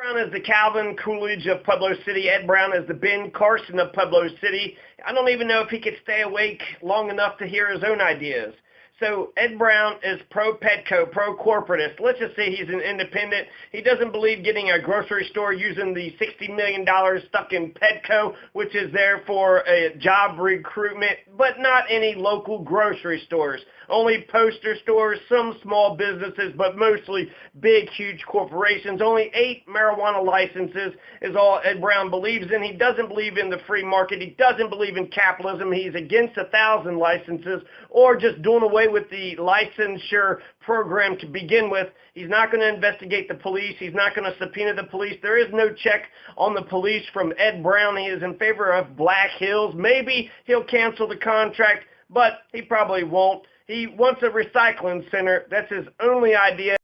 Brown is the Calvin Coolidge of Pueblo City. Ed Brown is the Ben Carson of Pueblo City. I don't even know if he could stay awake long enough to hear his own ideas. So Ed Brown is pro-Petco, pro-corporatist. Let's just say he's an independent. He doesn't believe getting a grocery store using the $60 million stuck in Petco, which is there for a job recruitment, but not any local grocery stores. Only poster stores, some small businesses, but mostly big, huge corporations. Only 8 marijuana licenses is all Ed Brown believes in. He doesn't believe in the free market. He doesn't believe in capitalism. He's against 1,000 licenses or just doing away with the licensure program to begin with. He's not going to investigate the police. He's not going to subpoena the police. There is no check on the police from Ed Brown. He is in favor of Black Hills. Maybe he'll cancel the contract, but he probably won't. He wants a recycling center. That's his only idea.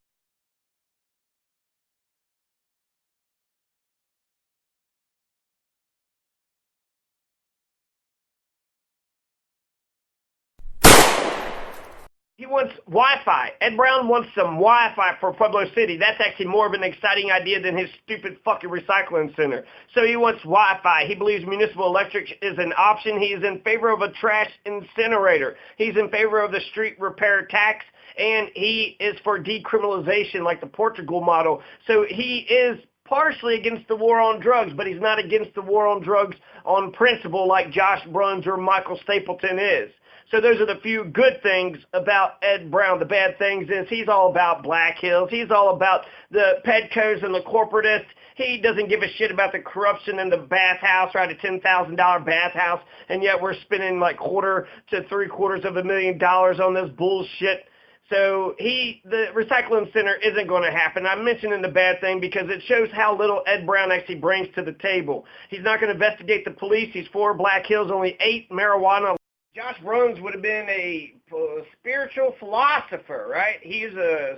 He wants Wi-Fi. Ed Brown wants some Wi-Fi for Pueblo City. That's actually more of an exciting idea than his stupid fucking recycling center. So he wants Wi-Fi. He believes municipal electric is an option. He is in favor of a trash incinerator. He's in favor of the street repair tax. And he is for decriminalization like the Portugal model. So he is partially against the war on drugs, but he's not against the war on drugs on principle like Josh Bruns or Michael Stapleton is. So those are the few good things about Ed Brown. The bad things is he's all about Black Hills. He's all about the Petcos and the corporatists. He doesn't give a shit about the corruption in the bathhouse, right? A $10,000 bathhouse, and yet we're spending like $250,000 to $750,000 on this bullshit. So the recycling center isn't going to happen. I'm mentioning the bad thing because it shows how little Ed Brown actually brings to the table. He's not going to investigate the police. He's for Black Hills, only 8 marijuana. Josh Bruns would have been a spiritual philosopher, right? He's a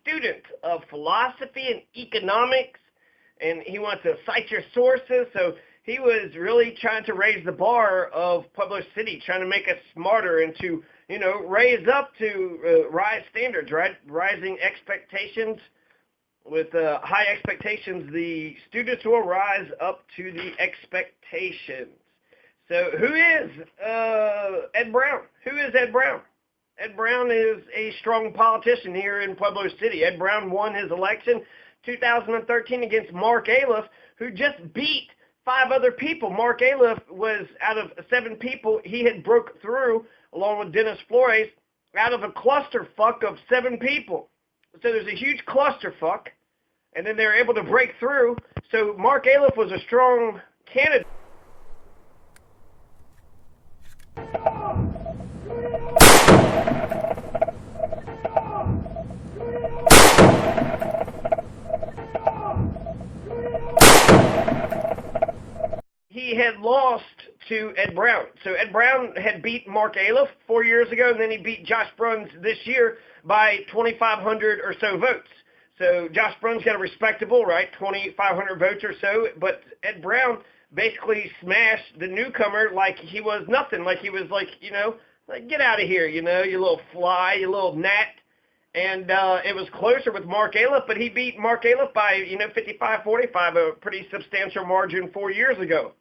student of philosophy and economics, and he wants to cite your sources. So he was really trying to raise the bar of Pueblo City, trying to make us smarter and to, raise up to rise standards, right? Rising expectations. With high expectations, the students will rise up to the expectations. So who is Ed Brown? Who is Ed Brown? Ed Brown is a strong politician here in Pueblo City. Ed Brown won his election 2013 against Mark Aliff, who just beat 5 other people. Mark Aliff was out of 7 people. He had broke through, along with Dennis Flores, out of a clusterfuck of 7 people. So there's a huge clusterfuck, and then they're able to break through. So Mark Aliff was a strong candidate. He had lost to Ed Brown. So Ed Brown had beat Mark Aliff 4 years ago, and then he beat Josh Bruns this year by 2,500 or so votes. So Josh Bruns got a respectable, right, 2,500 votes or so, but Ed Brown basically smashed the newcomer like he was nothing, like he was like, like get out of here, you little fly, you little gnat. And it was closer with Mark Aliff, but he beat Mark Aliff by, 55-45, a pretty substantial margin 4 years ago.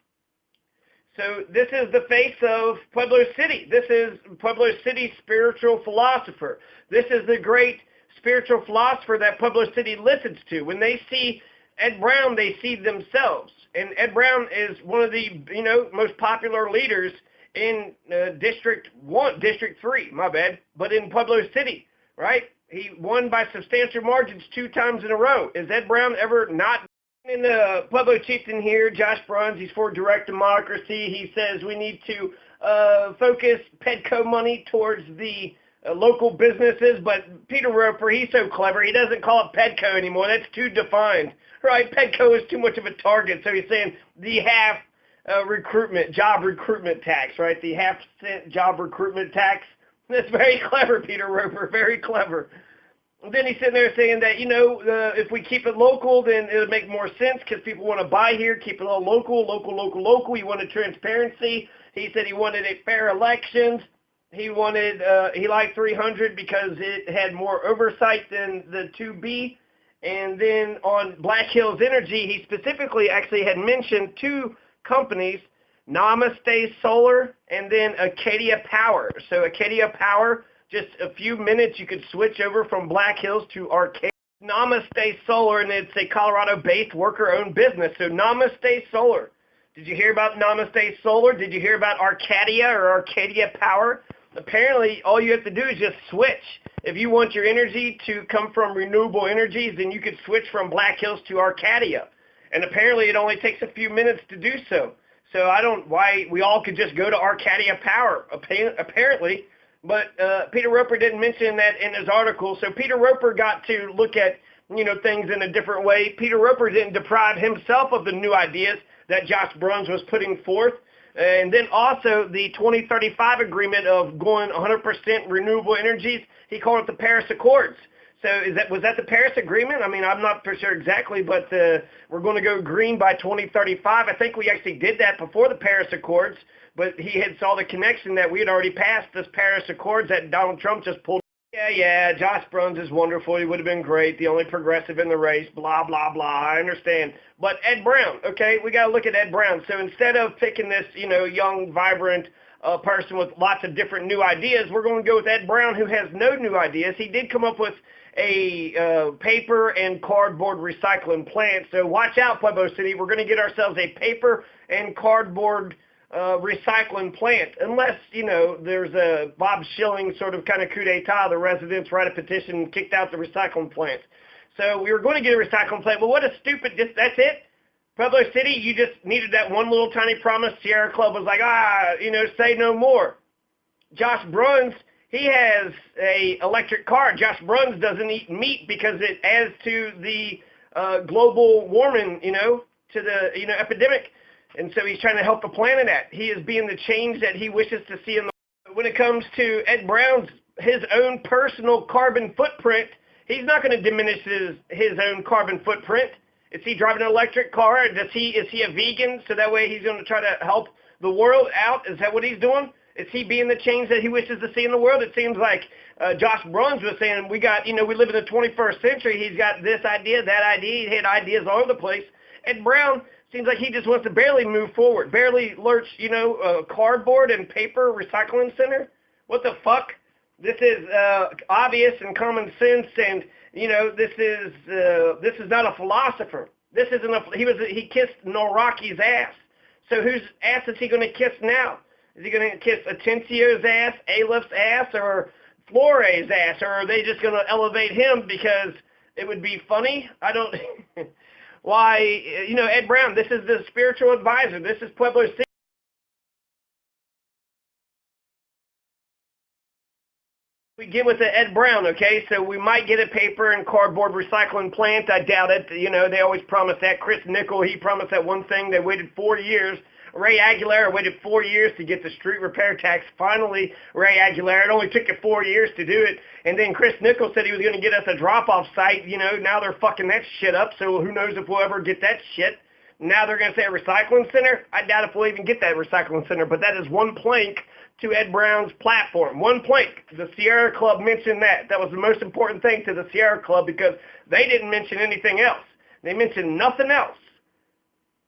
So this is the face of Pueblo City. This is Pueblo City's spiritual philosopher. This is the great spiritual philosopher that Pueblo City listens to. When they see Ed Brown, they see themselves. And Ed Brown is one of the, most popular leaders in District 3, my bad, but in Pueblo City, right? He won by substantial margins 2 times in a row. Is Ed Brown ever not? In the Pueblo chieftain here, Josh Bruns, he's for direct democracy. He says we need to focus Petco money towards the local businesses, but Peter Roper, he's so clever, he doesn't call it Petco anymore. That's too defined, right? Petco is too much of a target, so he's saying the half job recruitment tax, right? The half-cent job recruitment tax. That's very clever, Peter Roper, very clever. Then he's sitting there saying that, if we keep it local, then it'll make more sense because people want to buy here, keep it all local. He wanted transparency. He said he wanted fair elections. He liked 300 because it had more oversight than the 2B. And then on Black Hills Energy, he specifically actually had mentioned two companies, Namaste Solar and then Acadia Power. So Acadia Power, just a few minutes you could switch over from Black Hills to Arcadia. Namaste Solar, and it's a Colorado-based worker-owned business. So Namaste Solar. Did you hear about Namaste Solar? Did you hear about Arcadia or Arcadia Power? Apparently, all you have to do is just switch. If you want your energy to come from renewable energies, then you could switch from Black Hills to Arcadia. And apparently, it only takes a few minutes to do so. So I don't why we all could just go to Arcadia Power, apparently. But Peter Roper didn't mention that in his article. So Peter Roper got to look at, things in a different way. Peter Roper didn't deprive himself of the new ideas that Josh Bruns was putting forth. And then also the 2035 agreement of going 100% renewable energies, he called it the Paris Accords. So was that the Paris Agreement? I mean, I'm not for sure exactly, but we're going to go green by 2035. I think we actually did that before the Paris Accords, but he had saw the connection that we had already passed this Paris Accords that Donald Trump just pulled. Yeah, Josh Bruns is wonderful. He would have been great. The only progressive in the race, blah, blah, blah. I understand. But Ed Brown, okay, we got to look at Ed Brown. So instead of picking this, young, vibrant person with lots of different new ideas, we're going to go with Ed Brown, who has no new ideas. He did come up with a paper and cardboard recycling plant. So watch out, Pueblo City. We're going to get ourselves a paper and cardboard recycling plant, unless, there's a Bob Schilling sort of kind of coup d'etat, the residents write a petition and kicked out the recycling plant. So we were going to get a recycling plant, but what a stupid, that's it? Pueblo City, you just needed that one little tiny promise. Sierra Club was like, say no more. Josh Bruns, he has a electric car. Josh Bruns doesn't eat meat because it adds to the global warming, to the, epidemic. And so he's trying to help the planet out. He is being the change that he wishes to see in the world. When it comes to Ed Brown's, his own personal carbon footprint, he's not going to diminish his own carbon footprint. Is he driving an electric car? Is he a vegan? So that way he's going to try to help the world out? Is that what he's doing? Is he being the change that he wishes to see in the world? It seems like Josh Bruns was saying, we live in the 21st century. He's got this idea, that idea. He had ideas all over the place. Ed Brown seems like he just wants to barely move forward, barely lurch, cardboard and paper recycling center. What the fuck? This is obvious and common sense, and this is not a philosopher. This isn't he kissed Noraki's ass. So whose ass is he going to kiss now? Is he going to kiss Atencio's ass, Alep's ass, or Flore's ass, or are they just going to elevate him because it would be funny? I don't. Why, Ed Brown, this is the spiritual advisor. This is Pueblo City. We get with the Ed Brown, okay? So we might get a paper and cardboard recycling plant. I doubt it. They always promise that. Chris Nickel, he promised that one thing. They waited 4 years. Ray Aguilera waited 4 years to get the street repair tax. Finally, Ray Aguilera, it only took you 4 years to do it. And then Chris Nichols said he was going to get us a drop-off site. Now they're fucking that shit up, so who knows if we'll ever get that shit. Now they're going to say a recycling center? I doubt if we'll even get that recycling center, but that is one plank to Ed Brown's platform. One plank. The Sierra Club mentioned that. That was the most important thing to the Sierra Club because they didn't mention anything else. They mentioned nothing else.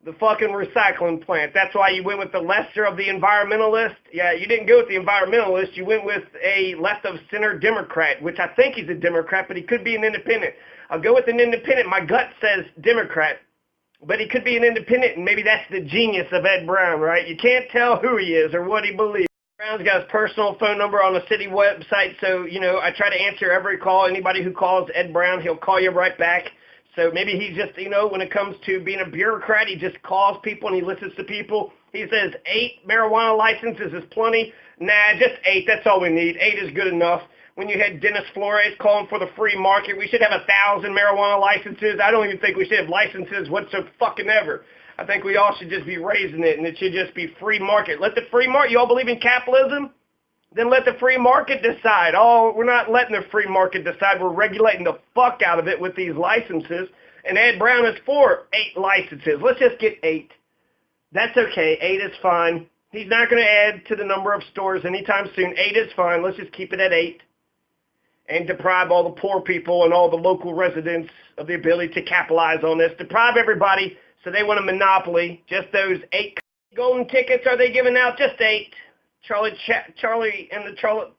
The fucking recycling plant. That's why you went with the lesser of the environmentalist. Yeah, you didn't go with the environmentalist. You went with a left-of-center Democrat, which I think he's a Democrat, but he could be an independent. I'll go with an independent. My gut says Democrat, but he could be an independent, and maybe that's the genius of Ed Brown, right? You can't tell who he is or what he believes. Brown's got his personal phone number on the city website, so, I try to answer every call. Anybody who calls Ed Brown, he'll call you right back. So maybe he's just, when it comes to being a bureaucrat, he just calls people and he listens to people. He says 8 marijuana licenses is plenty. Nah, just 8. That's all we need. 8 is good enough. When you had Dennis Flores calling for the free market, we should have 1,000 marijuana licenses. I don't even think we should have licenses whatsoever. I think we all should just be raising it, and it should just be free market. Let the free market. You all believe in capitalism? Then let the free market decide. Oh, we're not letting the free market decide. We're regulating the fuck out of it with these licenses. And Ed Brown is for 8 licenses. Let's just get 8. That's okay. 8 is fine. He's not going to add to the number of stores anytime soon. 8 is fine. Let's just keep it at 8. and deprive all the poor people and all the local residents of the ability to capitalize on this. Deprive everybody, so they want a monopoly. Just those 8 golden tickets are they giving out? Just 8. Charlie and the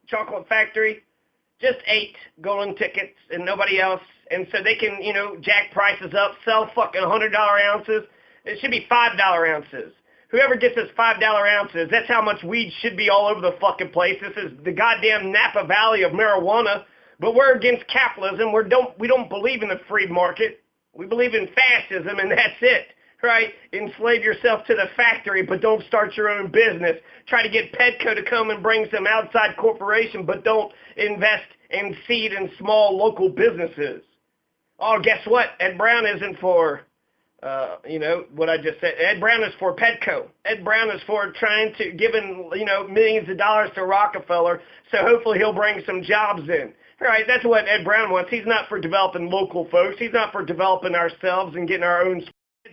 Chocolate Factory, just 8 golden tickets and nobody else. And so they can, jack prices up, sell fucking $100 ounces. It should be $5 ounces. Whoever gets us $5 ounces, that's how much weed should be all over the fucking place. This is the goddamn Napa Valley of marijuana. But we're against capitalism. We don't believe in the free market. We believe in fascism, and that's it, right? Enslave yourself to the factory, but don't start your own business. Try to get Petco to come and bring some outside corporation, but don't invest and seed in small local businesses. Oh, guess what? Ed Brown isn't for, what I just said. Ed Brown is for Petco. Ed Brown is for giving, millions of dollars to Rockefeller, so hopefully he'll bring some jobs in. Right, that's what Ed Brown wants. He's not for developing local folks. He's not for developing ourselves and getting our own.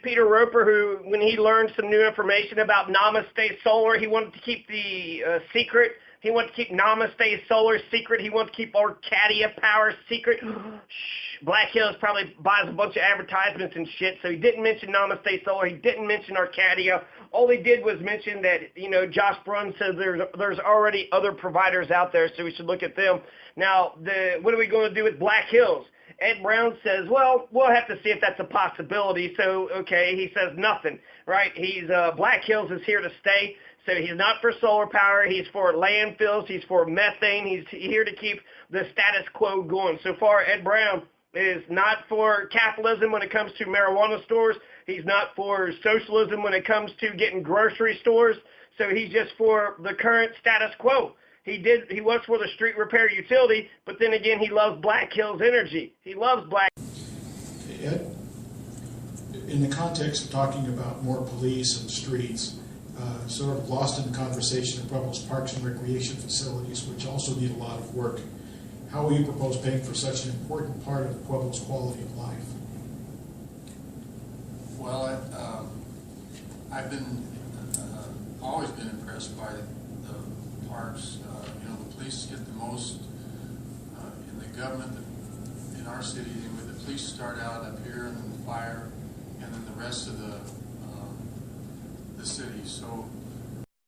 Peter Roper, who, when he learned some new information about Namaste Solar, he wanted to keep the secret. He wanted to keep Namaste Solar secret. He wanted to keep Arcadia Power secret. Shh. Black Hills probably buys a bunch of advertisements and shit, so he didn't mention Namaste Solar. He didn't mention Arcadia. All he did was mention that, Josh Brunn says there's already other providers out there, so we should look at them. Now, what are we going to do with Black Hills? Ed Brown says, well, we'll have to see if that's a possibility. So, okay, he says nothing, right? Black Hills is here to stay. So he's not for solar power. He's for landfills. He's for methane. He's here to keep the status quo going. So far, Ed Brown is not for capitalism when it comes to marijuana stores. He's not for socialism when it comes to getting grocery stores. So he's just for the current status quo. He was for the street repair utility, but then again, he loves Black Hills Energy. He loves Black. Ed, in the context of talking about more police and streets, sort of lost in the conversation of Pueblo's parks and recreation facilities, which also need a lot of work. How will you propose paying for such an important part of Pueblo's quality of life? Well, I've been always been impressed by the parks. The police get the most in the government in our city. The police start out up here, and then the fire, and then the rest of the city. So,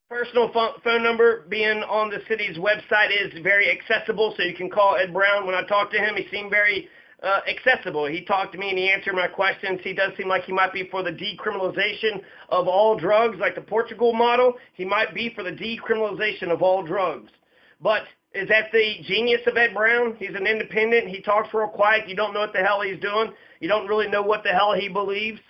personal phone number being on the city's website is very accessible, so you can call Ed Brown. When I talked to him, he seemed very accessible. He talked to me and he answered my questions. He does seem like he might be for the decriminalization of all drugs, like the Portugal model. He might be for the decriminalization of all drugs. But is that the genius of Ed Brown? He's an independent. He talks real quiet. You don't know what the hell he's doing. You don't really know what the hell he believes.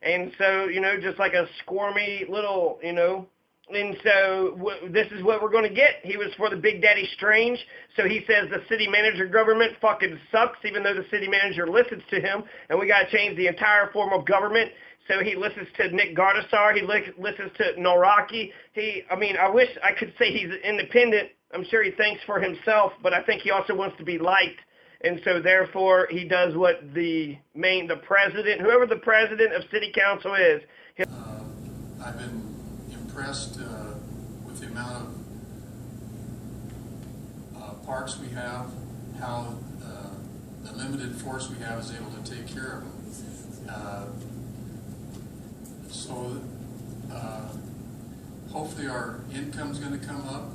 And so, just like a squirmy little, And so this is what we're going to get. He was for the Big Daddy Strange. So he says the city manager government fucking sucks, even though the city manager listens to him. And we got to change the entire form of government. So he listens to Nick Gardasar. He listens to Noraki. I wish I could say he's independent. I'm sure he thinks for himself, but I think he also wants to be liked. And so therefore he does what the president, whoever the president of city council is. I've been impressed with the amount of parks we have, how the limited force we have is able to take care of them. Hopefully our income's going to come up.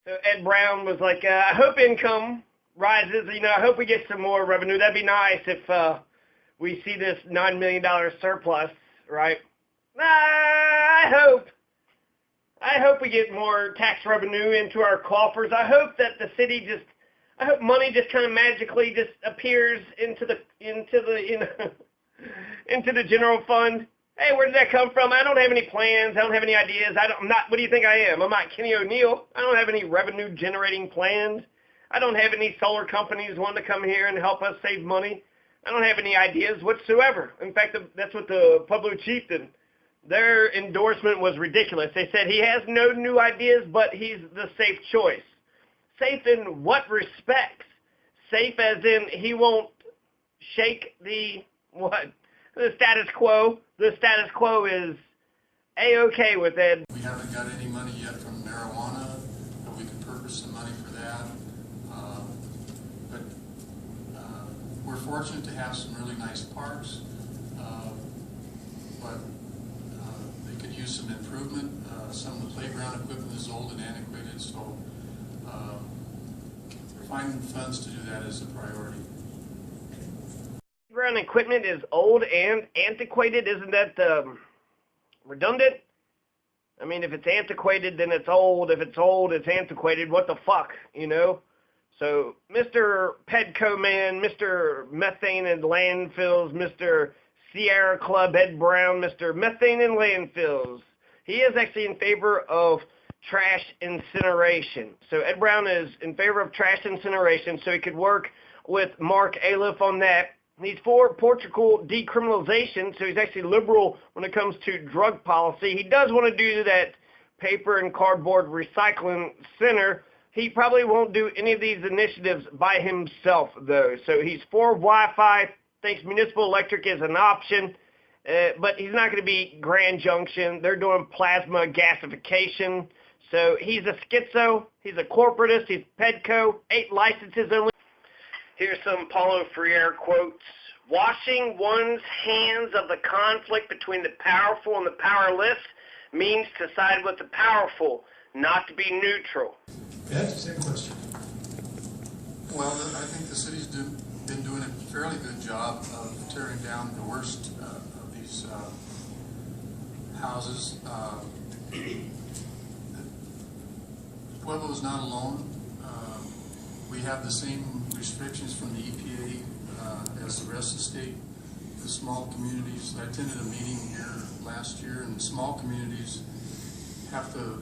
So Ed Brown was like, I hope income rises. I hope we get some more revenue. That'd be nice if we see this $9 million surplus, right? I hope we get more tax revenue into our coffers. I hope that I hope money just kind of magically just appears into the into the general fund. Hey, where did that come from? I don't have any plans. I don't have any ideas. What do you think I am? I'm not Kenny O'Neill. I don't have any revenue generating plans. I don't have any solar companies wanting to come here and help us save money. I don't have any ideas whatsoever. In fact, that's what the Pueblo Chieftain, their endorsement was ridiculous. They said he has no new ideas, but he's the safe choice. Safe in what respects? Safe as in he won't shake the status quo. The status quo is A-okay with Ed. We haven't got any money yet from marijuana, but we could purpose some money for that. But we're fortunate to have some really nice parks, but they could use some improvement. Some of the playground equipment is old and antiquated, so finding funds to do that is a priority. Playground equipment is old and antiquated. Isn't that redundant? I mean, if it's antiquated, then it's old. If it's old, it's antiquated. What the fuck, you know? So, Mr. Pedco Man, Mr. Methane and Landfills, Mr. Sierra Club, Ed Brown, Mr. Methane and Landfills. He is actually in favor of trash incineration. So Ed Brown is in favor of trash incineration, so he could work with Mark Aliff on that. He's for Portugal decriminalization, so he's actually liberal when it comes to drug policy. He does want to do that paper and cardboard recycling center. He probably won't do any of these initiatives by himself, though. So he's for Wi-Fi, thinks municipal electric is an option, but he's not going to be Grand Junction. They're doing plasma gasification. So he's a schizo, he's a corporatist, he's Pedco, 8 licenses only. Here's some Paulo Freire quotes. Washing one's hands of the conflict between the powerful and the powerless means to side with the powerful, not to be neutral. Ed, same question. Well, I think the city's been doing a fairly good job of tearing down the worst of these houses. Pueblo is not alone. We have the same restrictions from the EPA as the rest of the state. The small communities, I attended a meeting here last year, and the small communities have to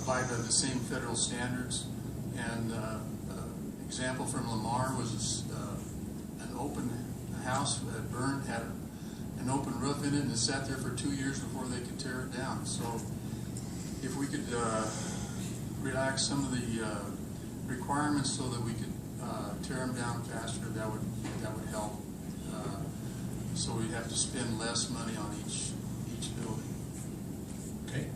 abide by the same federal standards. And example from Lamar was an open house that burned, had an open roof in it, and it sat there for 2 years before they could tear it down. So if we could relax some of the requirements so that we could tear them down faster, that would help. So we'd have to spend less money on each building. Okay.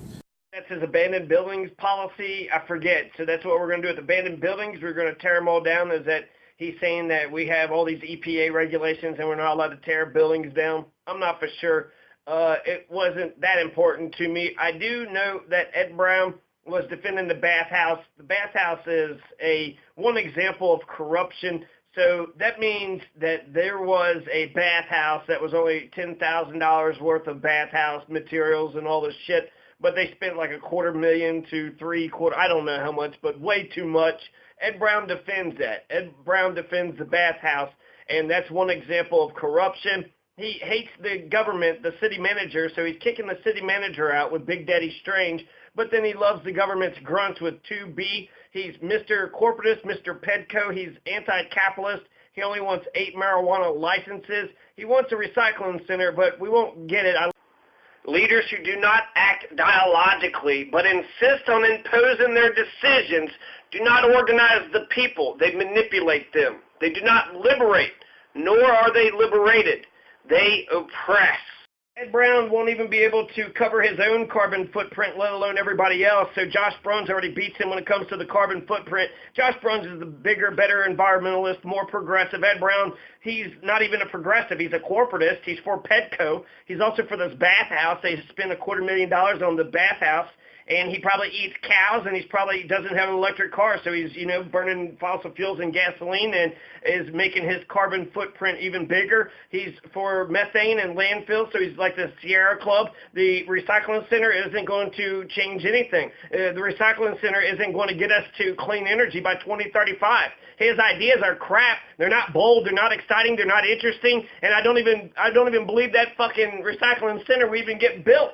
That's his abandoned buildings policy. I forget. So that's what we're going to do with abandoned buildings. We're going to tear them all down. Is that he's saying that we have all these EPA regulations and we're not allowed to tear buildings down? I'm not for sure. It wasn't that important to me. I do know that Ed Brown was defending the bathhouse. The bathhouse is one example of corruption. So that means that there was a bathhouse that was only $10,000 worth of bathhouse materials and all this shit, but they spent like $250,000 to $750,000, I don't know how much, but way too much. Ed Brown defends that. Ed Brown defends the bathhouse, and that's one example of corruption. He hates the government, the city manager, so he's kicking the city manager out with Big Daddy Strange, but then he loves the government's grunts with 2B. He's Mr. Corporatist, Mr. Pedco. He's anti-capitalist. He only wants 8 marijuana licenses. He wants a recycling center, but we won't get it. Leaders who do not act dialogically, but insist on imposing their decisions, do not organize the people. They manipulate them. They do not liberate, nor are they liberated. They oppress. Ed Brown won't even be able to cover his own carbon footprint, let alone everybody else. So Josh Bruns already beats him when it comes to the carbon footprint. Josh Bruns is the bigger, better environmentalist, more progressive. Ed Brown, he's not even a progressive. He's a corporatist. He's for Pedco. He's also for this bathhouse. They spent $250,000 on the bathhouse. And he probably eats cows, and he probably doesn't have an electric car, so he's, burning fossil fuels and gasoline and is making his carbon footprint even bigger. He's for methane and landfill, so he's like the Sierra Club. The recycling center isn't going to change anything. The recycling center isn't going to get us to clean energy by 2035. His ideas are crap. They're not bold. They're not exciting. They're not interesting. And I don't even believe that fucking recycling center will even get built.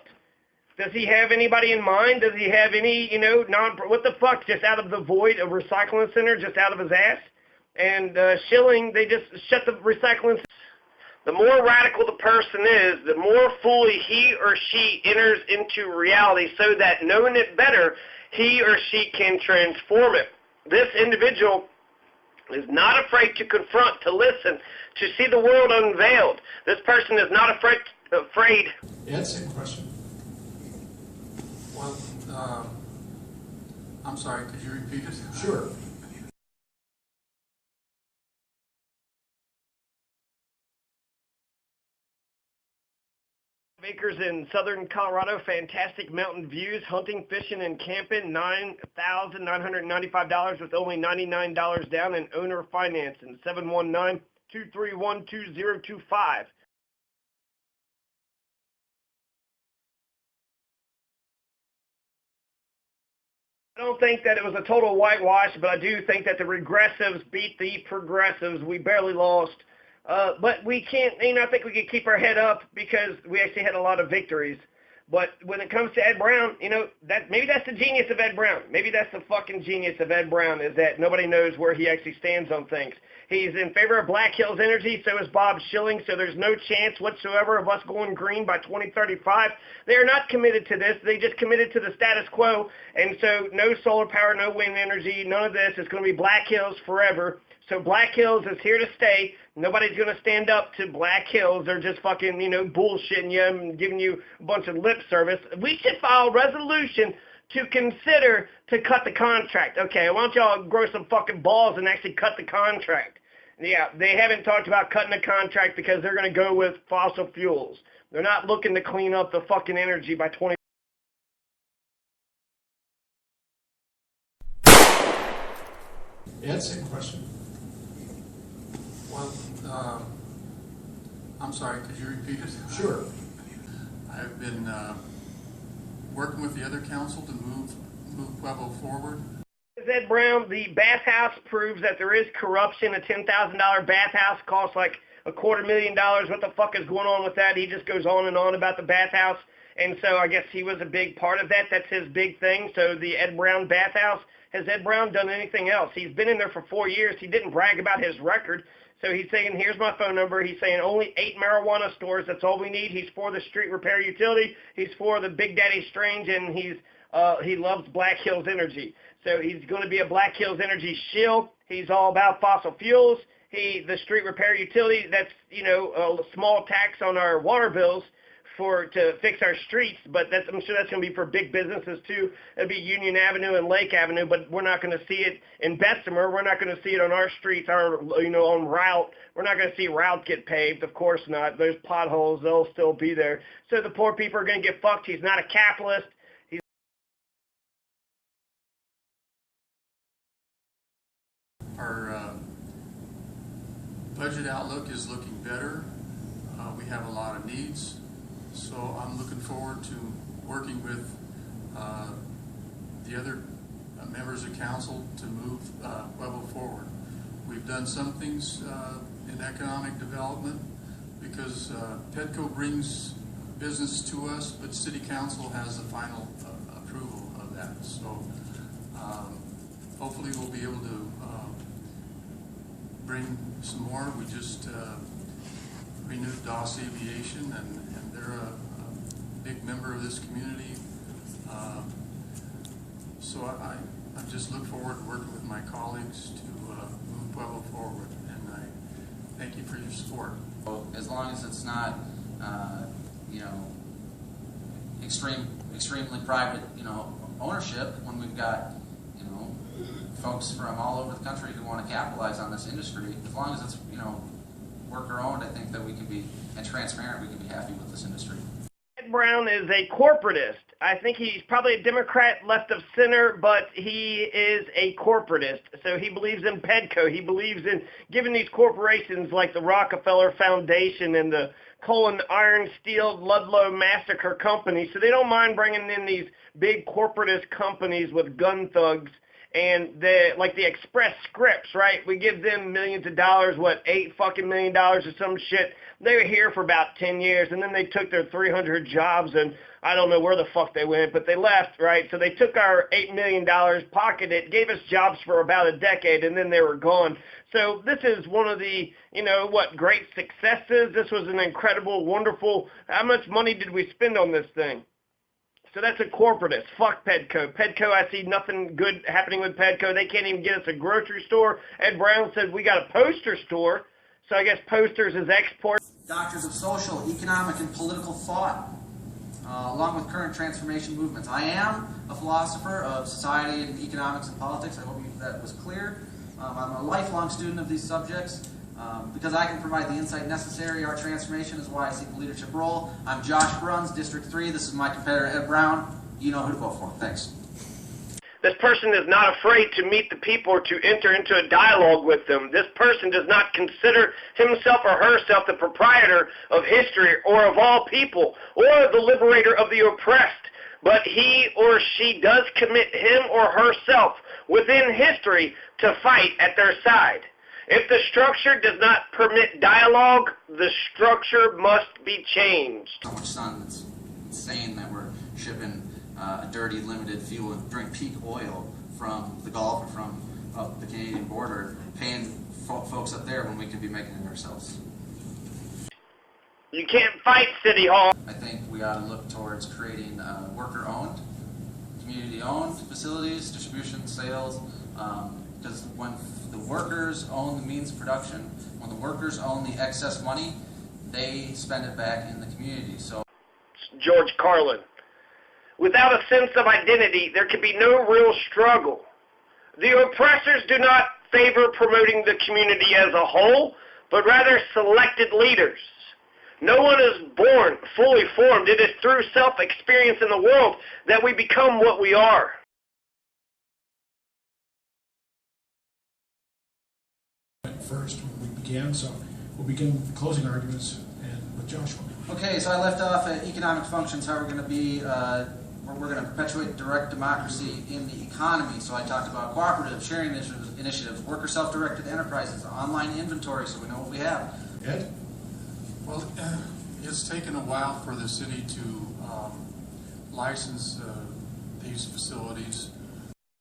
Does he have anybody in mind? Does he have any, what the fuck, just out of the void, a recycling center just out of his ass? And Schilling, they just shut the recycling center. The more radical the person is, the more fully he or she enters into reality so that knowing it better, he or she can transform it. This individual is not afraid to confront, to listen, to see the world unveiled. This person is not afraid. Ed, same question. Well, I'm sorry, could you repeat it? Sure. Acres in southern Colorado, fantastic mountain views, hunting, fishing, and camping, $9,995 with only $99 down and owner financing, 719-231-2025. I don't think that it was a total whitewash, but I do think that the regressives beat the progressives. We barely lost. But we can't, I think we can keep our head up because we actually had a lot of victories. But when it comes to Ed Brown, that maybe that's the genius of Ed Brown. Maybe that's the fucking genius of Ed Brown is that nobody knows where he actually stands on things. He's in favor of Black Hills Energy, so is Bob Schilling, so there's no chance whatsoever of us going green by 2035. They are not committed to this. They just committed to the status quo, and so no solar power, no wind energy, none of this. It's going to be Black Hills forever. So Black Hills is here to stay. Nobody's going to stand up to Black Hills. They're just fucking, bullshitting you and giving you a bunch of lip service. We should file a resolution to consider to cut the contract. Okay, why don't y'all grow some fucking balls and actually cut the contract? Yeah, they haven't talked about cutting the contract because they're going to go with fossil fuels. They're not looking to clean up the fucking energy by 20. Ed, same question. Well, I'm sorry, could you repeat it? Sure. I've been working with the other council to move Pueblo forward. Ed Brown, the bathhouse proves that there is corruption. A $10,000 bathhouse costs like $250,000. What the fuck is going on with that? He just goes on and on about the bathhouse. And so I guess he was a big part of that. That's his big thing. So the Ed Brown bathhouse, has Ed Brown done anything else? He's been in there for 4 years. He didn't brag about his record. So he's saying, here's my phone number. He's saying only 8 marijuana stores. That's all we need. He's for the street repair utility. He's for the Big Daddy Strange, and he loves Black Hills Energy. So he's going to be a Black Hills Energy shill. He's all about fossil fuels. The street repair utility, that's, a small tax on our water bills to fix our streets, but I'm sure that's going to be for big businesses too. It'll be Union Avenue and Lake Avenue, but we're not going to see it in Bessemer. We're not going to see it on our streets, on route. We're not going to see route get paved. Of course not. There's potholes. They'll still be there. So the poor people are going to get fucked. He's not a capitalist. Our budget outlook is looking better. We have a lot of needs. So I'm looking forward to working with the other members of council to move Pueblo forward. We've done some things in economic development because Petco brings business to us, but City Council has the final approval of that. So hopefully we'll be able to bring some more. We just renewed DOS Aviation, and they're a big member of this community. So I just look forward to working with my colleagues to move Pueblo forward, and I thank you for your support. As long as it's not, extremely private, ownership, when we've got, folks from all over the country who want to capitalize on this industry, as long as it's, worker owned, I think that we can be, and transparent, we can be happy with this industry. Ed Brown is a corporatist. I think he's probably a Democrat left of center, but he is a corporatist. So he believes in Petco. He believes in giving these corporations like the Rockefeller Foundation and the Coal and Iron Steel Ludlow Massacre Company. So they don't mind bringing in these big corporatist companies with gun thugs. And like the Express Scripts, right? We give them millions of dollars, $8 million or some shit. They were here for about 10 years, and then they took their 300 jobs, and I don't know where the fuck they went, but they left, right? So they took our $8 million, pocketed it, gave us jobs for about a decade, and then they were gone. So this is one of the, great successes. This was an incredible, wonderful, how much money did we spend on this thing? So that's a corporatist. Fuck Petco. Petco, I see nothing good happening with Petco. They can't even get us a grocery store. Ed Brown said we got a poster store. So I guess posters is export. Doctors of social, economic, and political thought. along with current transformation movements. I am a philosopher of society and economics and politics. I hope that was clear. I'm a lifelong student of these subjects. Because I can provide the insight necessary, our transformation is why I seek a leadership role. I'm Josh Bruns, District 3. This is my competitor, Ed Brown. You know who to vote for. Thanks. This person is not afraid to meet the people or to enter into a dialogue with them. This person does not consider himself or herself the proprietor of history or of all people or the liberator of the oppressed, but he or she does commit him or herself within history to fight at their side. If the structure does not permit dialogue, the structure must be changed. So much sun, it's insane that we're shipping a dirty, limited fuel and during peak oil from the Gulf or from the Canadian border, paying folks up there when we could be making it ourselves. You can't fight City Hall. I think we ought to look towards creating worker-owned, community-owned facilities, distribution, sales, because when the workers own the means of production, when the workers own the excess money, they spend it back in the community. So, George Carlin. Without a sense of identity, there can be no real struggle. The oppressors do not favor promoting the community as a whole, but rather selected leaders. No one is born fully formed. It is through self-experience in the world that we become what we are. First when we began, so we'll begin closing arguments and with Joshua. okay, so I left off at economic functions, how we're going to be, we're going to perpetuate direct democracy in the economy. So I talked about cooperative sharing initiatives, worker self-directed enterprises, online inventory, so we know what we have. Ed? Well, it's taken a while for the city to license these facilities.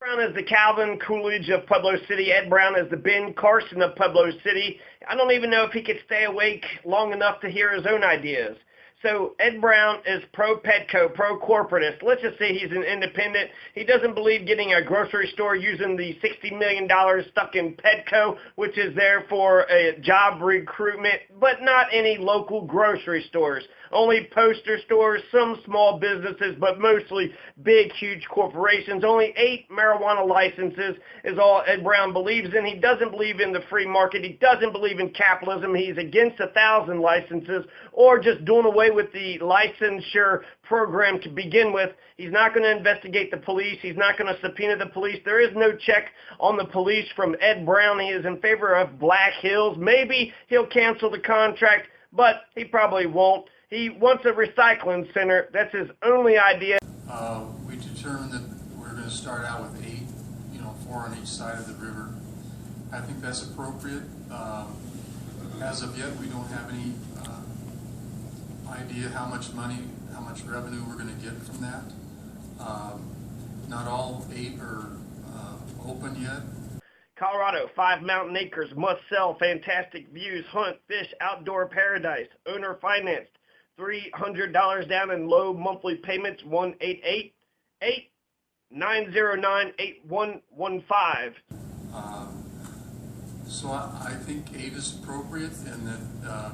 Brown is the Calvin Coolidge of Pueblo City. Ed Brown is the Ben Carson of Pueblo City. I don't even know if he could stay awake long enough to hear his own ideas. So Ed Brown is pro-Petco, pro-corporatist. Let's just say he's an independent. He doesn't believe getting a grocery store using the $60 million stuck in Petco, which is there for a job recruitment, but not any local grocery stores. Only poster stores, some small businesses, but mostly big, huge corporations. Only 8 marijuana licenses is all Ed Brown believes in. He doesn't believe in the free market. He doesn't believe in capitalism. He's against 1,000 licenses or just doing away with the licensure program to begin with. He's not going to investigate the police. He's not going to subpoena the police. There is no check on the police from Ed Brown. He is in favor of Black Hills. Maybe he'll cancel the contract, but he probably won't. He wants a recycling center. That's his only idea. We determined that we're going to start out with 8, 4 on each side of the river. I think that's appropriate. As of yet, we don't have any idea how much money, how much revenue we're going to get from that. Not all 8 are open yet. Colorado, 5 mountain acres, must sell, fantastic views, hunt, fish, outdoor paradise, owner financed, $300 down in low monthly payments, 1-888-909-8115. So I think 8 is appropriate, and that at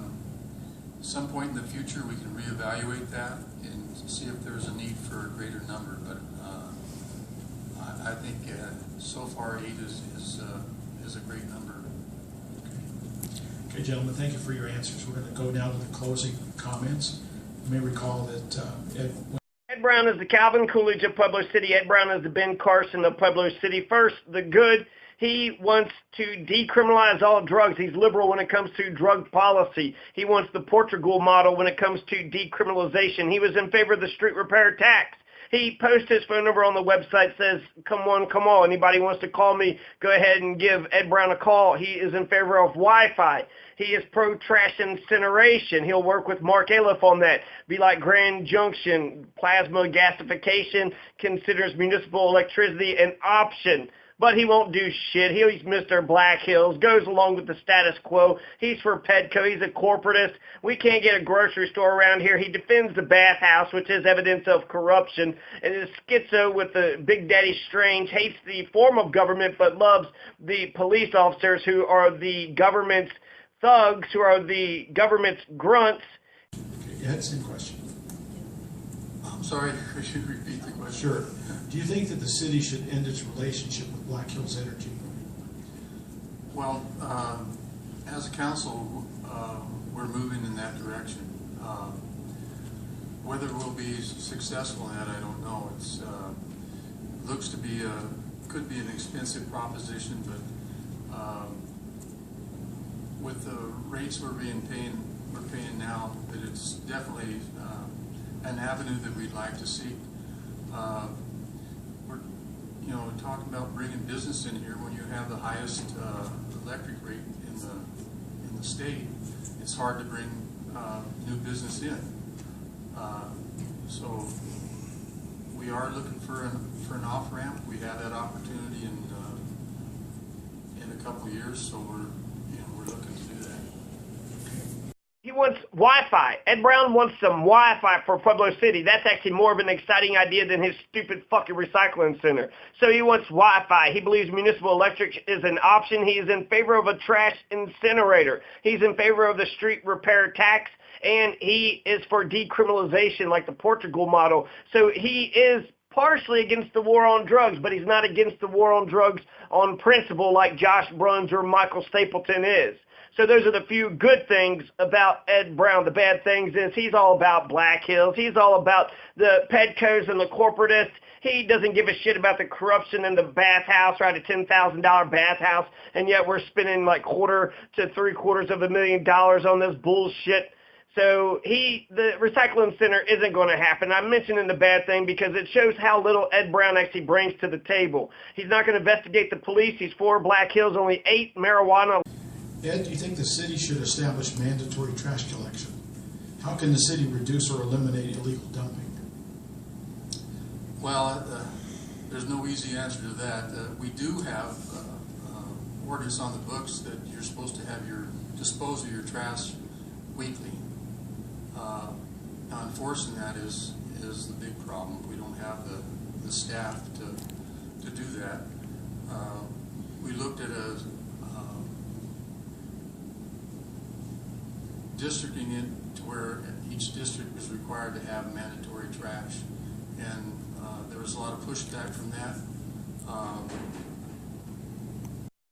some point in the future we can reevaluate that and see if there's a need for a greater number. But I think so far 8 is a great number. Okay, gentlemen, thank you for your answers. We're going to go now to the closing comments. You may recall that Ed Brown is the Calvin Coolidge of Pueblo City. Ed Brown is the Ben Carson of Pueblo City. First, the good. He wants to decriminalize all drugs. He's liberal when it comes to drug policy. He wants the Portugal model when it comes to decriminalization. He was in favor of the street repair tax. He posts his phone number on the website, says, come on, come on. Anybody wants to call me, go ahead and give Ed Brown a call. He is in favor of Wi-Fi. He is pro-trash incineration. He'll work with Mark Aliff on that. Be like Grand Junction, plasma gasification, considers municipal electricity an option. But he won't do shit. He's Mr. Black Hills, goes along with the status quo. He's for Petco. He's a corporatist. We can't get a grocery store around here. He defends the bathhouse, which is evidence of corruption, and is schizo with the Big Daddy Strange, hates the form of government, but loves the police officers who are the government's thugs, who are the government's grunts. okay, Ed, same question. sorry, could you repeat the question? Sure. Do you think that the city should end its relationship with Black Hills Energy? Well, as a council, we're moving in that direction. Whether we'll be successful in that, I don't know. It's looks to be could be an expensive proposition, but with the rates we're paying now, that it's definitely an avenue that we'd like to see. We're talking about bringing business in here when you have the highest electric rate in the state. It's hard to bring new business in. So we are looking for an off ramp. We have that opportunity in a couple of years, so we're looking to do that. He wants Wi-Fi. Ed Brown wants some Wi-Fi for Pueblo City. That's actually more of an exciting idea than his stupid fucking recycling center. So he wants Wi-Fi. He believes municipal electric is an option. He is in favor of a trash incinerator. He's in favor of the street repair tax. And he is for decriminalization like the Portugal model. So he is partially against the war on drugs, but he's not against the war on drugs on principle like Josh Bruns or Michael Stapleton is. So those are the few good things about Ed Brown. The bad things is he's all about Black Hills. He's all about the Pedcos and the corporatists. He doesn't give a shit about the corruption in the bathhouse, right, a $10,000 bathhouse, and yet we're spending like $250,000 to $750,000 on this bullshit. So the recycling center isn't going to happen. I'm mentioning the bad thing because it shows how little Ed Brown actually brings to the table. He's not going to investigate the police. He's for Black Hills, only 8 marijuana. Ed, do you think the city should establish mandatory trash collection? How can the city reduce or eliminate illegal dumping? Well, there's no easy answer to that. We do have ordinance on the books that you're supposed to have dispose of your trash weekly. Now enforcing that is the big problem. We don't have the staff to do that. We looked at districting it to where each district was required to have mandatory trash, and there was a lot of pushback from that.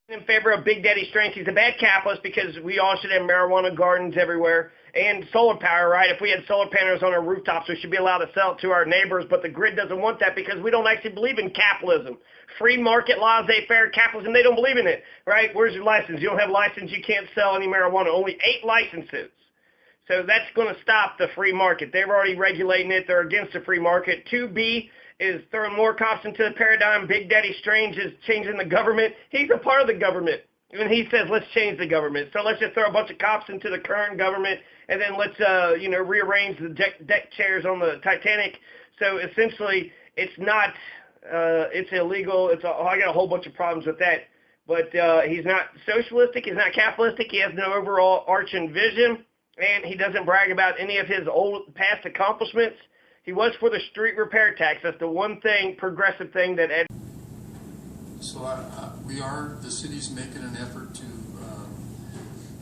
In favor of Big Daddy strength. He's a bad capitalist because we all should have marijuana gardens everywhere and solar power, right? If we had solar panels on our rooftops, we should be allowed to sell it to our neighbors, but the grid doesn't want that because we don't actually believe in capitalism. Free market, laissez-faire capitalism, they don't believe in it, right? Where's your license? You don't have a license, you can't sell any marijuana. Only 8 licenses. So that's going to stop the free market. They're already regulating it. They're against the free market. 2B is throwing more cops into the paradigm. Big Daddy Strange is changing the government. He's a part of the government. And he says, let's change the government. So let's just throw a bunch of cops into the current government, and then let's, rearrange the deck chairs on the Titanic. So essentially, it's not, it's illegal. I got a whole bunch of problems with that. But he's not socialistic. He's not capitalistic. He has no overall arching vision. And he doesn't brag about any of his old past accomplishments. He was for the street repair tax. That's the one thing, progressive thing that Ed. So the city's making an effort to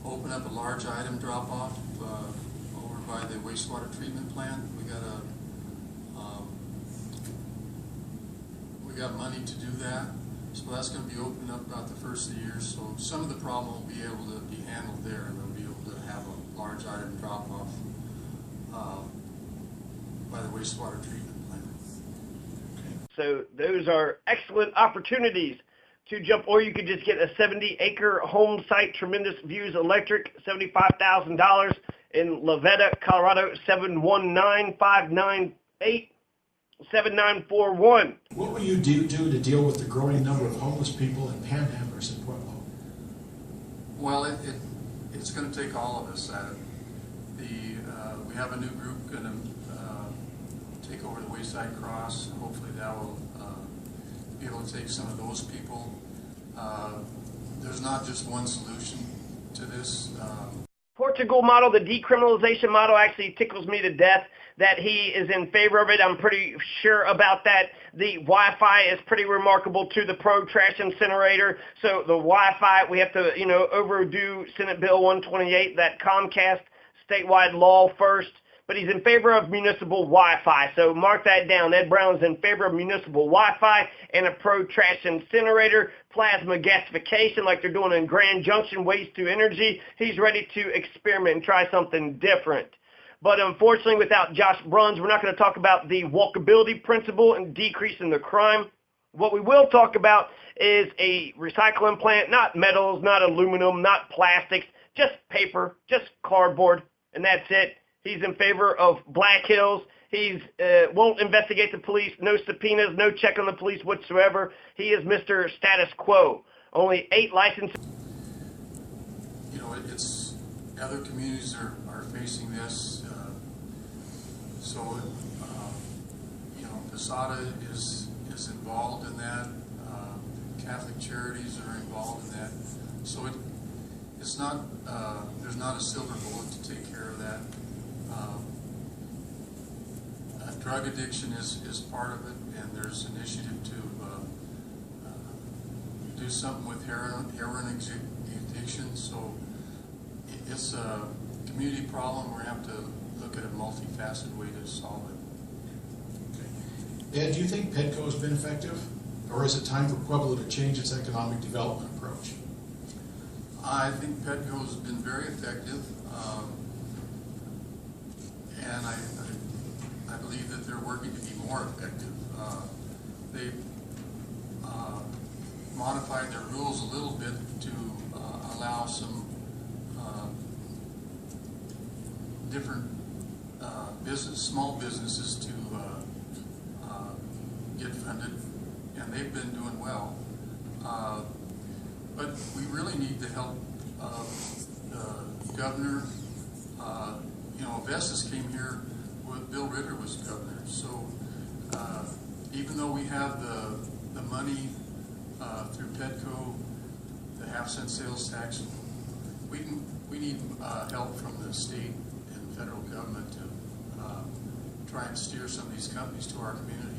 open up a large item drop-off over by the wastewater treatment plant. We got money to do that. So that's going to be opened up about the first of the year. So some of the problem will be able to be handled there, and they'll be able to have a large item drop-off by the wastewater treatment plant. So those are excellent opportunities to jump, or you could just get a 70-acre home site, tremendous views electric, $75,000 in Lavetta, Colorado, 719-598-7941. What will you do to deal with the growing number of homeless people and panhandlers in Pueblo? Well, it's going to take all of us. We have a new group going to take over the Wayside Cross. Hopefully that will be able to take some of those people. There's not just one solution to this. Portugal model, the decriminalization model, actually tickles me to death that he is in favor of it. I'm pretty sure about that. The Wi-Fi is pretty remarkable to the pro-trash incinerator. So the Wi-Fi, we have to, overdo Senate Bill 128, that Comcast statewide law first but he's in favor of municipal Wi-Fi. So mark that down. Ed Brown is in favor of municipal Wi-Fi and a pro-trash incinerator, plasma gasification like they're doing in Grand Junction, waste to energy. He's ready to experiment and try something different. But unfortunately, without Josh Bruns, we're not going to talk about the walkability principle and decreasing the crime. What we will talk about is a recycling plant, not metals, not aluminum, not plastics, just paper, just cardboard, and that's it. He's in favor of Black Hills. He's won't investigate the police, no subpoenas, no check on the police whatsoever. He is Mr. Status Quo. Only 8 licenses. You know, it's other communities are facing this. You know, Posada is involved in that. Catholic Charities are involved in that. So it's not there's not a silver bullet to take care of that. Drug addiction is part of it, and there's an initiative to do something with heroin addiction. So it's a community problem. We have to look at a multifaceted way to solve it. Okay. Ed, do you think PEDCO has been effective, or is it time for Pueblo to change its economic development approach? I think PEDCO has been very effective, and I believe that they're working to be more effective. They've modified their rules a little bit to allow some different small businesses to get funded, and they've been doing well. But we really need the help of the governor. You know, Vestas came here with Bill Ritter was governor. So even though we have the money through PEDCO, the half-cent sales tax, we need help from the state and federal government to try and steer some of these companies to our community.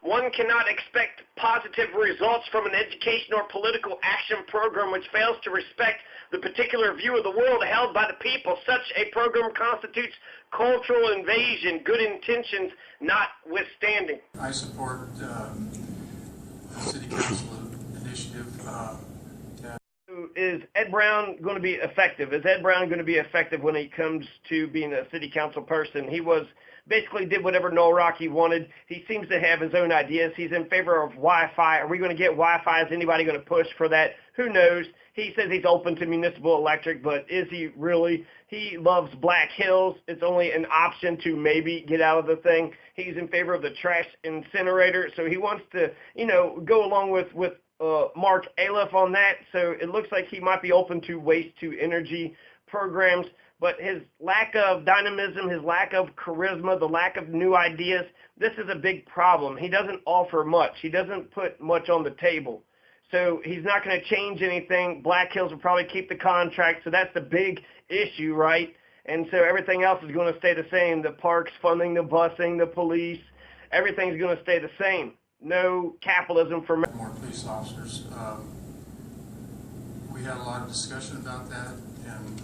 One cannot expect positive results from an education or political action program which fails to respect the particular view of the world held by the people. Such a program constitutes cultural invasion, good intentions notwithstanding. I support the City Council initiative. Is Ed Brown going to be effective? Is Ed Brown going to be effective when it comes to being a city council person? He basically did whatever Noel Rocky wanted. He seems to have his own ideas. He's in favor of Wi-Fi. Are we going to get Wi-Fi? Is anybody going to push for that? Who knows? He says he's open to municipal electric, but is he really? He loves Black Hills. It's only an option to maybe get out of the thing. He's in favor of the trash incinerator, so he wants to, go along with Mark Aliff on that. So it looks like he might be open to waste to energy programs. But his lack of dynamism, his lack of charisma, the lack of new ideas, this is a big problem. He doesn't offer much. He doesn't put much on the table. So he's not going to change anything. Black Hills will probably keep the contract. So that's the big issue, right? And so everything else is going to stay the same. The parks, funding, the busing, the police, everything's going to stay the same. No capitalism for more police officers. We had a lot of discussion about that, and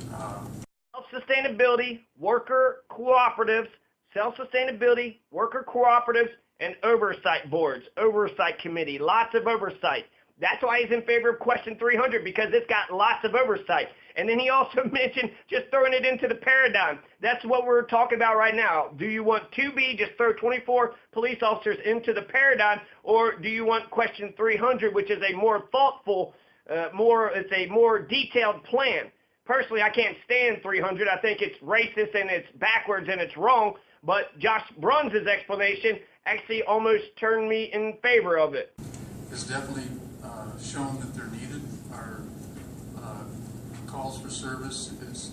self-sustainability, worker cooperatives, self-sustainability, worker cooperatives, and oversight boards, oversight committee, lots of oversight. That's why he's in favor of question 300, because it's got lots of oversight. And then he also mentioned just throwing it into the paradigm. That's what we're talking about right now. Do you want 2B, just throw 24 police officers into the paradigm, or do you want question 300, which is a more thoughtful, it's a more detailed plan? Personally, I can't stand 300. I think it's racist and it's backwards and it's wrong. But Josh Bruns' explanation actually almost turned me in favor of it. It's definitely shown that they're needed. Our calls for service is...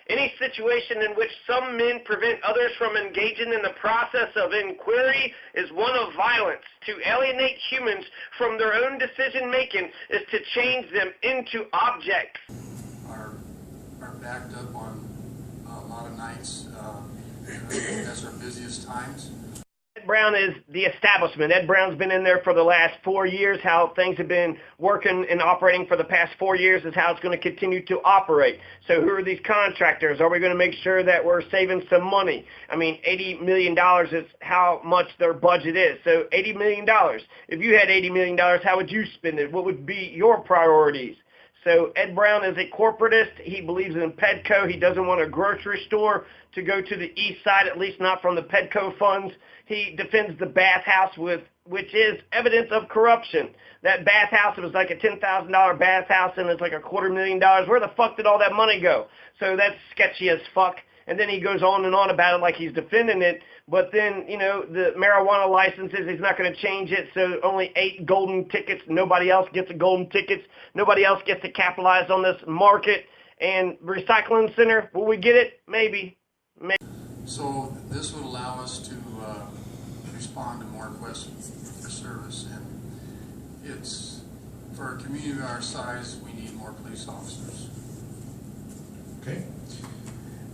Any situation in which some men prevent others from engaging in the process of inquiry is one of violence. To alienate humans from their own decision-making is to change them into objects. Are backed up on a lot of nights. That's our busiest times. Brown is the establishment. Ed Brown's been in there for the last 4 years. How things have been working and operating for the past 4 years is how it's going to continue to operate. So who are these contractors? Are we going to make sure that we're saving some money? I mean, $80 million is how much their budget is. So $80 million. If you had $80 million, how would you spend it? What would be your priorities? So Ed Brown is a corporatist. He believes in Pedco. He doesn't want a grocery store to go to the east side, at least not from the Pedco funds. He defends the bathhouse, which is evidence of corruption. That bathhouse, it was like a $10,000 bathhouse, and it's like $250,000. Where the fuck did all that money go? So that's sketchy as fuck. And then he goes on and on about it like he's defending it. But then, you know, the marijuana licenses, he's not going to change it. So only 8 golden tickets. Nobody else gets a golden tickets. Nobody else gets to capitalize on this market. And recycling center, will we get it? Maybe. So this would allow us to respond to more requests for service, and it's, for a community of our size, we need more police officers. Okay.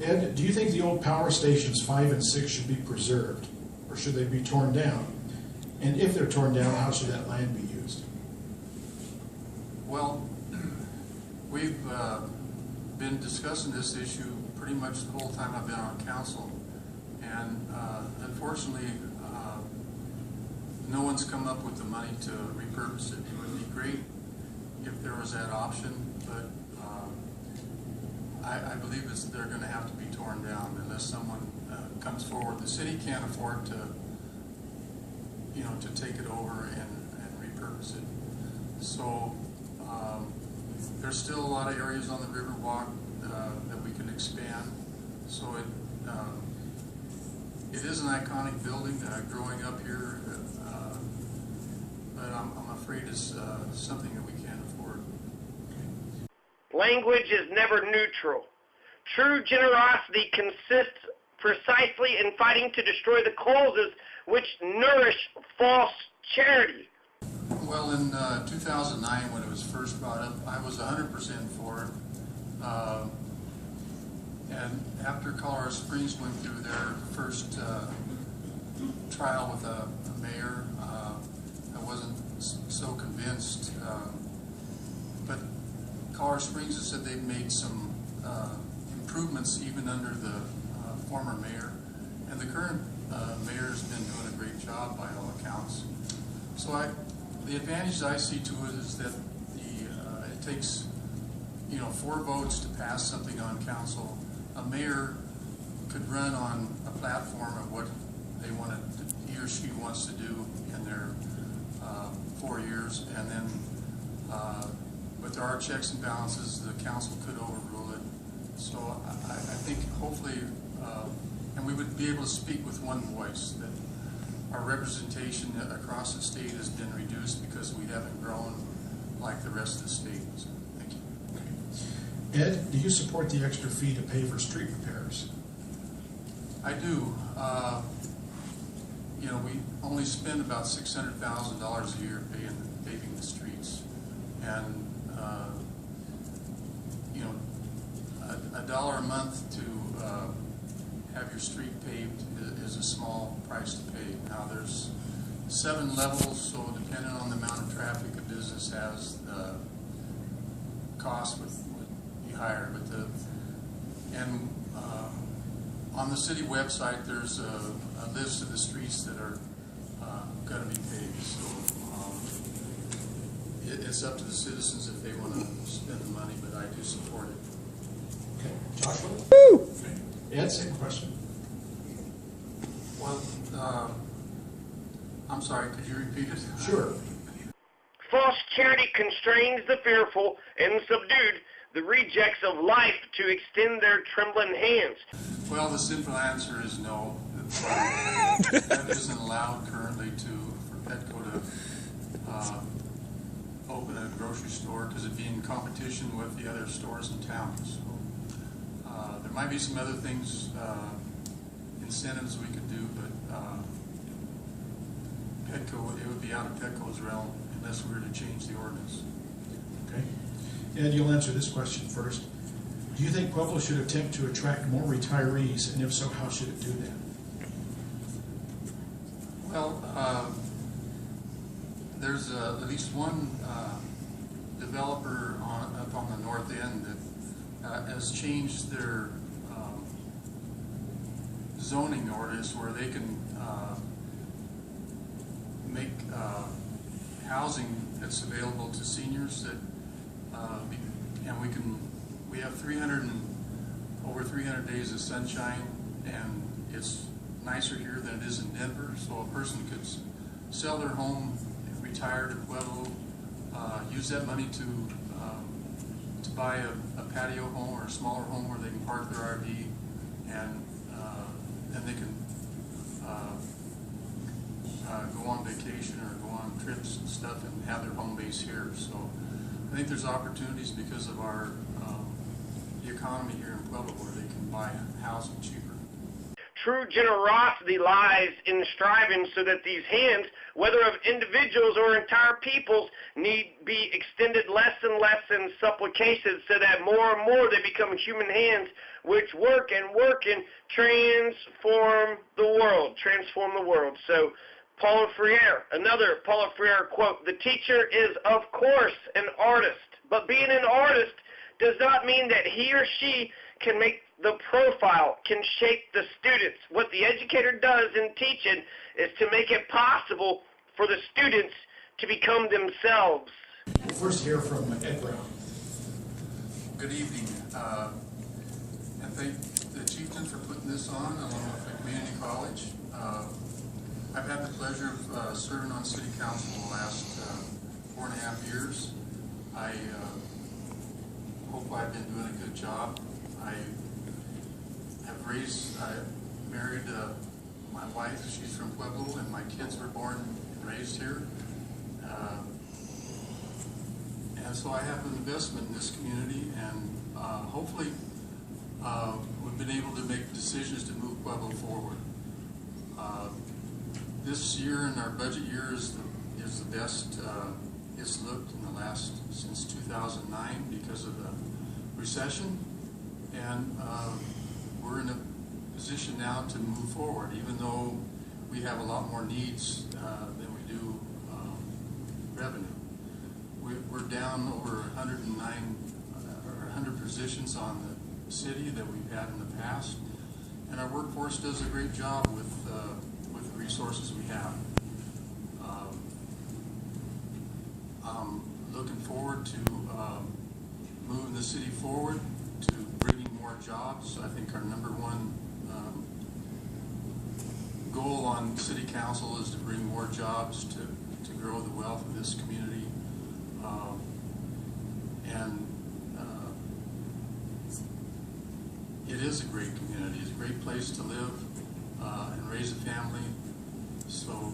Ed, do you think the old power stations 5 and 6 should be preserved, or should they be torn down? And if they're torn down, how should that land be used? Well, we've been discussing this issue pretty much the whole time I've been on council, and unfortunately no one's come up with the money to repurpose it. It would be great if there was that option, but I believe they're going to have to be torn down unless someone comes forward. The city can't afford to, you know, to take it over and repurpose it. So there's still a lot of areas on the Riverwalk that we can expand. So it is an iconic building. Growing up here, but I'm afraid it's something that we can't afford. Language is never neutral. True generosity consists precisely in fighting to destroy the causes which nourish false charity. Well, in 2009, when it was first brought up, I was 100% for it. And after Colorado Springs went through their first trial with a mayor, I wasn't so convinced. But Colorado Springs has said they've made some improvements even under the former mayor. And the current mayor has been doing a great job by all accounts. So the advantage I see to it is that it takes, you know, 4 votes to pass something on council. A mayor could run on a platform of what they wanted, he or she wants to do in their 4 years, and then, but there are checks and balances. The council could overrule it. So I think hopefully, and we would be able to speak with one voice, that our representation across the state has been reduced because we haven't grown like the rest of the state. So, thank you. Ed, do you support the extra fee to pay for street repairs? I do. You know, we only spend about $600,000 a year paving the streets, and you know, $1 a month to have your street paved is a small price to pay. Now there's 7 levels, so depending on the amount of traffic a business has, the cost would be higher. But on the city website, there's a list of the streets that are going to be paved. So it's up to the citizens if they want to spend the money, but I do support it. Okay, Joshua? Okay. Ed, same question. Well, I'm sorry, could you repeat it? Sure. False charity constrains the fearful and subdued the rejects of life to extend their trembling hands. Well, the simple answer is no. That isn't allowed currently for Petco to open a grocery store because it'd be in competition with the other stores in town. So there might be some other things, incentives we could do, but Petco, it would be out of Petco's realm unless we were to change the ordinance. Okay. Ed, you'll answer this question first. Do you think Pueblo should attempt to attract more retirees, and if so, how should it do that? Well, there's at least one developer up on the north end that has changed their zoning ordinance where they can make housing that's available to seniors that, and we have over 300 days of sunshine, and it's nicer here than it is in Denver, so a person could sell their home, retire to Pueblo, use that money to buy a patio home or a smaller home where they can park their RV, and then they can go on vacation or go on trips and stuff and have their home base here. So I think there's opportunities because of our the economy here in Pueblo where they can buy housing cheaper. True generosity lies in striving so that these hands, whether of individuals or entire peoples, need be extended less and less in supplication, so that more and more they become human hands which work and transform the world. So Paulo Freire, another Paulo Freire quote, "The teacher is of course an artist, but being an artist does not mean that he or she can make the profile, can shape the students. What the educator does in teaching is to make it possible for the students to become themselves." We'll first hear from Ed Brown. Good evening, and thank the chieftain for putting this on along with the community college. I've had the pleasure of serving on city council the last 4.5 years. I hope I've been doing a good job. I married my wife, she's from Pueblo, and my kids were born and raised here. And so I have an investment in this community, and hopefully we've been able to make decisions to move Pueblo forward. This year, in our budget year, is the best it's looked in the since 2009 because of the recession, and we're in a position now to move forward, even though we have a lot more needs than we do revenue. We're down over 100 positions on the city that we've had in the past, and our workforce does a great job with the resources we have. I'm looking forward to moving the city forward, to bringing more jobs. I think our number one goal on city council is to bring more jobs to grow the wealth of this community. It is a great community. It's a great place to live and raise a family. So,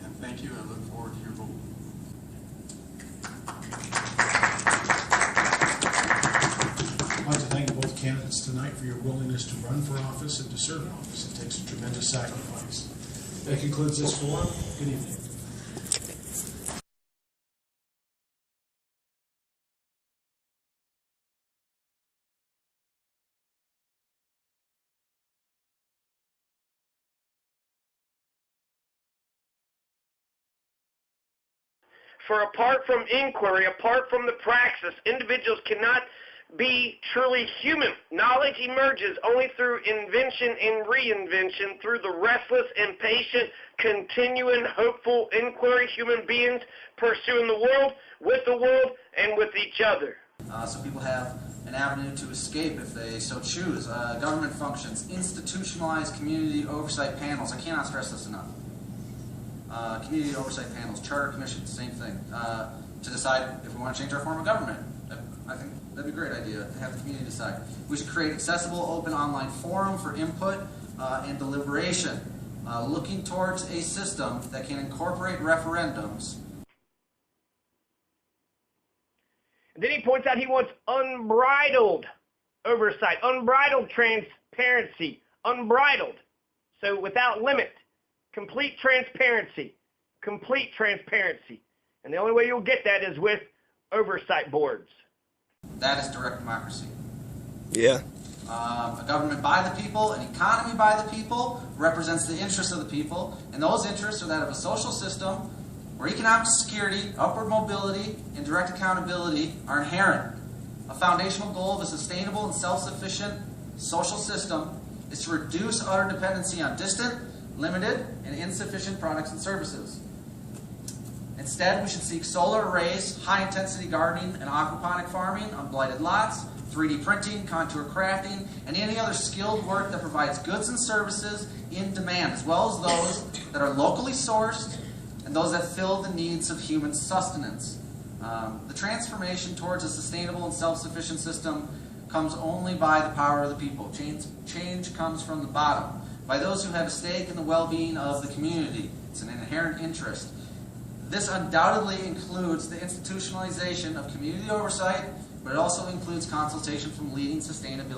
and thank you. I look forward to your vote. I'd like to thank both candidates tonight for your willingness to run for office and to serve in office. It takes a tremendous sacrifice. That concludes this forum. Good evening. For apart from inquiry, apart from the praxis, individuals cannot be truly human. Knowledge emerges only through invention and reinvention, through the restless, impatient, continuing, hopeful inquiry. Human beings pursuing the world, and with each other. So people have an avenue to escape if they so choose. Government functions, institutionalized community oversight panels. I cannot stress this enough. Community oversight panels, charter commissions, same thing. To decide if we want to change our form of government. I think that'd be a great idea to have the community decide. We should create accessible, open online forum for input and deliberation, looking towards a system that can incorporate referendums. And then he points out he wants unbridled oversight, unbridled transparency, unbridled. So without limit, complete transparency. And the only way you'll get that is with oversight boards. That is direct democracy. Yeah. A government by the people, an economy by the people, represents the interests of the people, and those interests are that of a social system where economic security, upward mobility, and direct accountability are inherent. A foundational goal of a sustainable and self-sufficient social system is to reduce utter dependency on distant, limited, and insufficient products and services. Instead, we should seek solar arrays, high-intensity gardening and aquaponic farming on blighted lots, 3D printing, contour crafting, and any other skilled work that provides goods and services in demand, as well as those that are locally sourced and those that fill the needs of human sustenance. The transformation towards a sustainable and self-sufficient system comes only by the power of the people. Change comes from the bottom, by those who have a stake in the well-being of the community. It's an inherent interest. This undoubtedly includes the institutionalization of community oversight, but it also includes consultation from leading sustainability